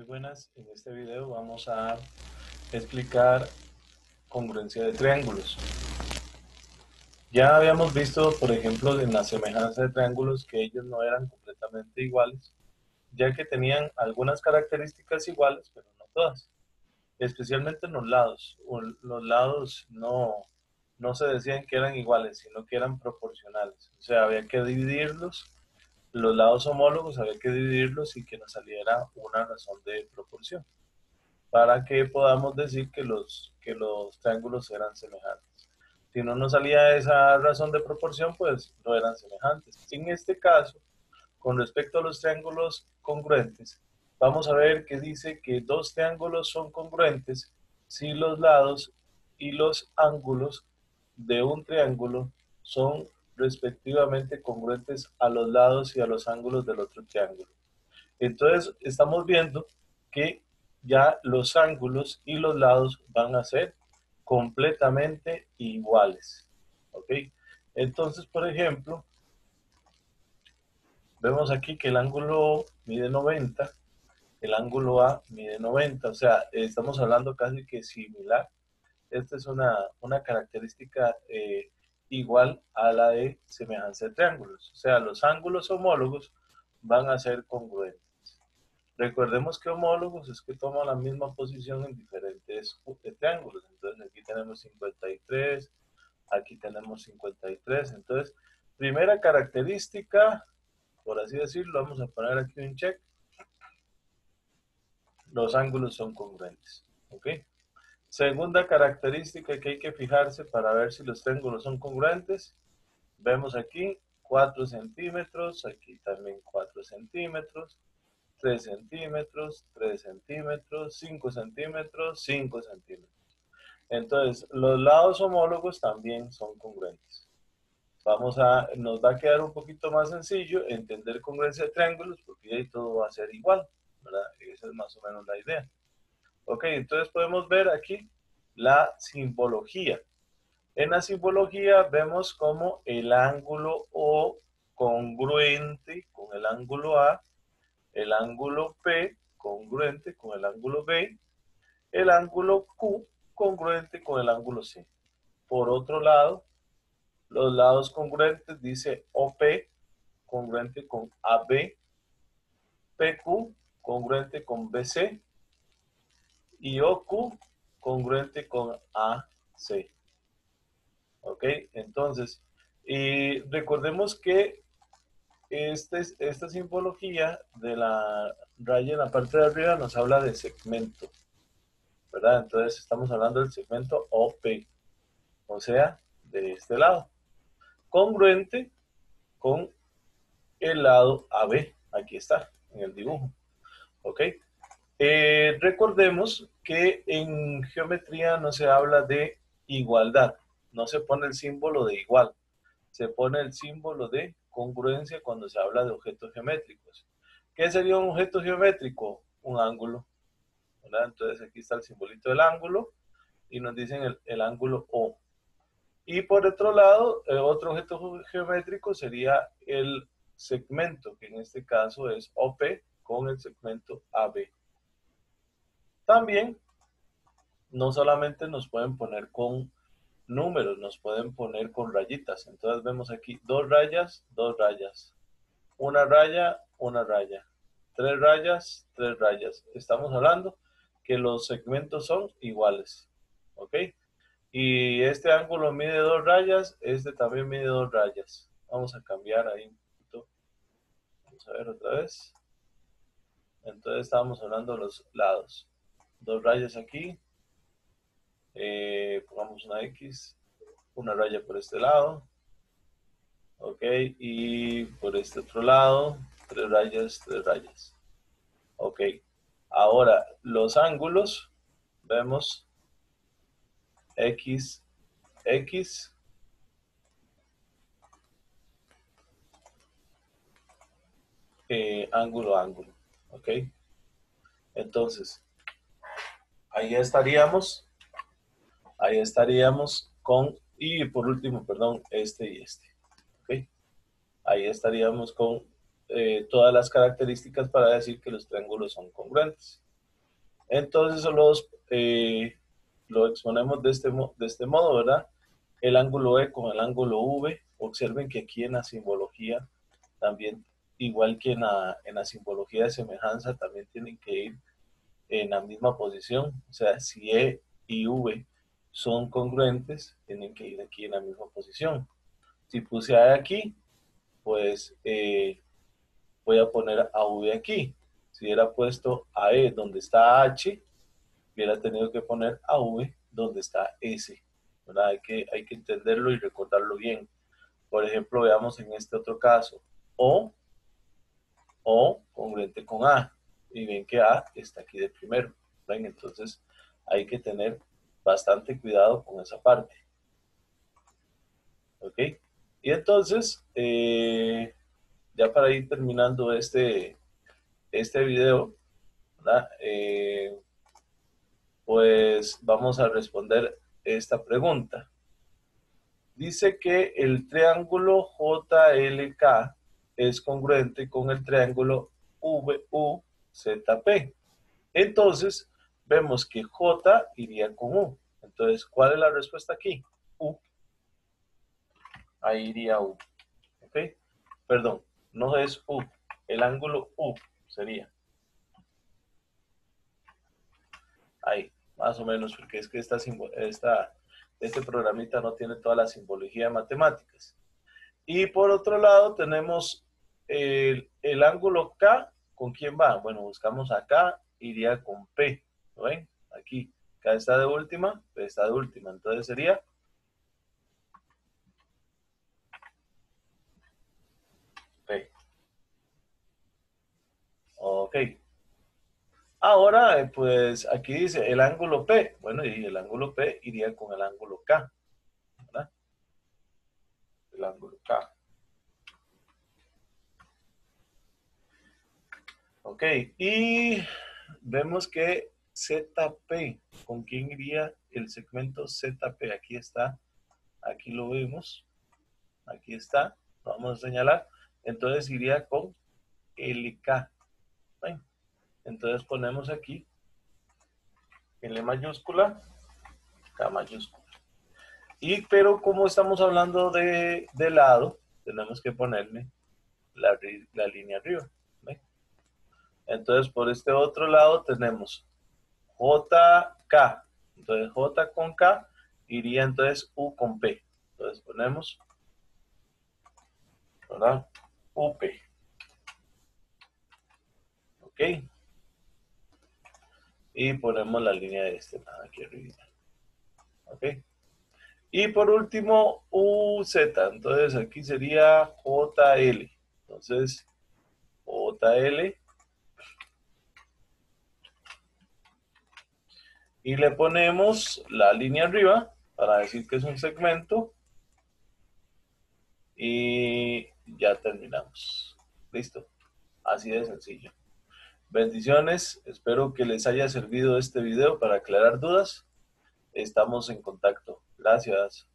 Muy buenas, en este video vamos a explicar congruencia de triángulos. Ya habíamos visto, por ejemplo, en la semejanza de triángulos que ellos no eran completamente iguales, ya que tenían algunas características iguales, pero no todas, especialmente en los lados. Los lados no se decían que eran iguales, sino que eran proporcionales. O sea, había que dividirlos, los lados homólogos había que dividirlos y que nos saliera una razón de proporción, para que podamos decir que los triángulos eran semejantes. Si no nos salía esa razón de proporción, pues no eran semejantes. En este caso, con respecto a los triángulos congruentes, vamos a ver que dice que dos triángulos son congruentes si los lados y los ángulos de un triángulo son respectivamente congruentes a los lados y a los ángulos del otro triángulo. Entonces, estamos viendo que ya los ángulos y los lados van a ser completamente iguales. ¿Ok? Entonces, por ejemplo, vemos aquí que el ángulo mide 90, el ángulo A mide 90, o sea, estamos hablando casi que similar. Esta es una característica igual a la de semejanza de triángulos. O sea, los ángulos homólogos van a ser congruentes. Recordemos que homólogos es que toman la misma posición en diferentes triángulos. Entonces aquí tenemos 53, aquí tenemos 53. Entonces, primera característica, por así decirlo, vamos a poner aquí un check. Los ángulos son congruentes. ¿Ok? Segunda característica que hay que fijarse para ver si los triángulos son congruentes. Vemos aquí 4 centímetros, aquí también 4 centímetros. 3 centímetros, 3 centímetros, 5 centímetros, 5 centímetros. Entonces, los lados homólogos también son congruentes. Nos va a quedar un poquito más sencillo entender congruencia de triángulos porque ahí todo va a ser igual, ¿verdad? Esa es más o menos la idea. Ok, entonces podemos ver aquí la simbología. En la simbología vemos como el ángulo O congruente con el ángulo A, el ángulo P congruente con el ángulo B, el ángulo Q congruente con el ángulo C. Por otro lado, los lados congruentes dice OP congruente con AB, PQ congruente con BC y OQ congruente con AC. ¿Ok? Entonces, recordemos que esta simbología de la raya en la parte de arriba nos habla de segmento, ¿verdad? Entonces estamos hablando del segmento OP, o sea, de este lado, congruente con el lado AB, aquí está, en el dibujo, ¿ok? Recordemos que en geometría no se habla de igualdad, no se pone el símbolo de igual, se pone el símbolo de congruencia cuando se habla de objetos geométricos. ¿Qué sería un objeto geométrico? Un ángulo, ¿verdad? Entonces aquí está el simbolito del ángulo y nos dicen el ángulo O. Y por otro lado, otro objeto geométrico sería el segmento, que en este caso es OP con el segmento AB. También, no solamente nos pueden poner con números, nos pueden poner con rayitas. Entonces vemos aquí 2 rayas, 2 rayas, una raya, 3 rayas, 3 rayas. Estamos hablando que los segmentos son iguales, ¿ok? Y este ángulo mide 2 rayas, este también mide 2 rayas. Vamos a cambiar ahí un poquito. Vamos a ver otra vez. Entonces estábamos hablando de los lados. 2 rayas aquí. Pongamos una X. Una raya por este lado. Ok. Y por este otro lado, 3 rayas, 3 rayas. Ok. Ahora, los ángulos. Vemos X, X. Ángulo, ángulo. Ok. Entonces, ahí estaríamos con, y por último, perdón, este y este. ¿Okay? Ahí estaríamos con todas las características para decir que los triángulos son congruentes. Entonces lo exponemos de este modo, ¿verdad? El ángulo E con el ángulo V. Observen que aquí en la simbología también, igual que en la simbología de semejanza, también tienen que ir en la misma posición. O sea, si E y V son congruentes, tienen que ir aquí en la misma posición. Si puse A aquí, pues voy a poner a V aquí. Si hubiera puesto a E donde está H, hubiera tenido que poner a V donde está S. ¿Verdad? Hay que entenderlo y recordarlo bien. Por ejemplo, veamos en este otro caso. O congruente con A. Y ven que A está aquí de primero. ¿Ven? Entonces hay que tener bastante cuidado con esa parte. ¿Ok? Y entonces, ya para ir terminando este video, ¿verdad? Pues vamos a responder esta pregunta. Dice que el triángulo JLK es congruente con el triángulo VUZP. Entonces, vemos que J iría con U. Entonces, ¿cuál es la respuesta aquí? U. Ahí iría U. ¿Ok? Perdón, no es U. El ángulo U sería. Ahí, más o menos, porque es que este programita no tiene toda la simbología de matemáticas. Y por otro lado tenemos el ángulo K, ¿con quién va? Bueno, buscamos acá, iría con P, ¿lo ven? Aquí, K está de última, P está de última, entonces sería P. Ok. Ahora, pues aquí dice el ángulo P, bueno, y el ángulo P iría con el ángulo K, ¿verdad? El ángulo K. Ok, y vemos que ZP, ¿con quién iría el segmento ZP? Aquí está, aquí lo vemos, aquí está, lo vamos a señalar. Entonces iría con LK. ¿Ven? Entonces ponemos aquí L mayúscula, K mayúscula. Pero como estamos hablando de lado, tenemos que ponerle la línea arriba. ¿Ven? Entonces por este otro lado tenemos JK. Entonces J con K iría entonces U con P. Entonces ponemos, ¿verdad? UP. ¿Ok? Y ponemos la línea de este lado aquí arriba. ¿Ok? Y por último, UZ. Entonces aquí sería JL. Entonces, JL. Y le ponemos la línea arriba para decir que es un segmento. Y ya terminamos. Listo. Así de sencillo. Bendiciones. Espero que les haya servido este video para aclarar dudas. Estamos en contacto. Gracias.